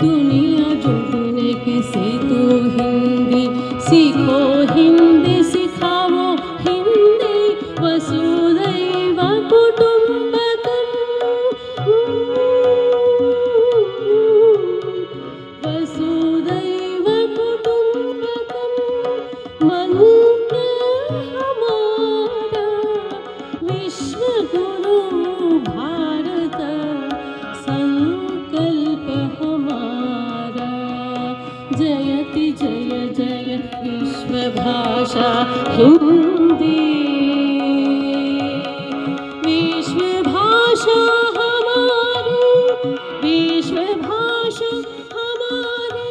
दुनिया जुड़ने से तो हिंदी सीखो, हिंदी सिखाओ, हिंदी वसुधैव कुटुंबकम, वसुधैव कुटुंबकम। मंत्र हमारा विश्व गुरु भारत, संकल्प हमारा जयति जय जय विश्व भाषा हिंदी। विश्व भाषा हमारी, विश्व भाषा हमारी।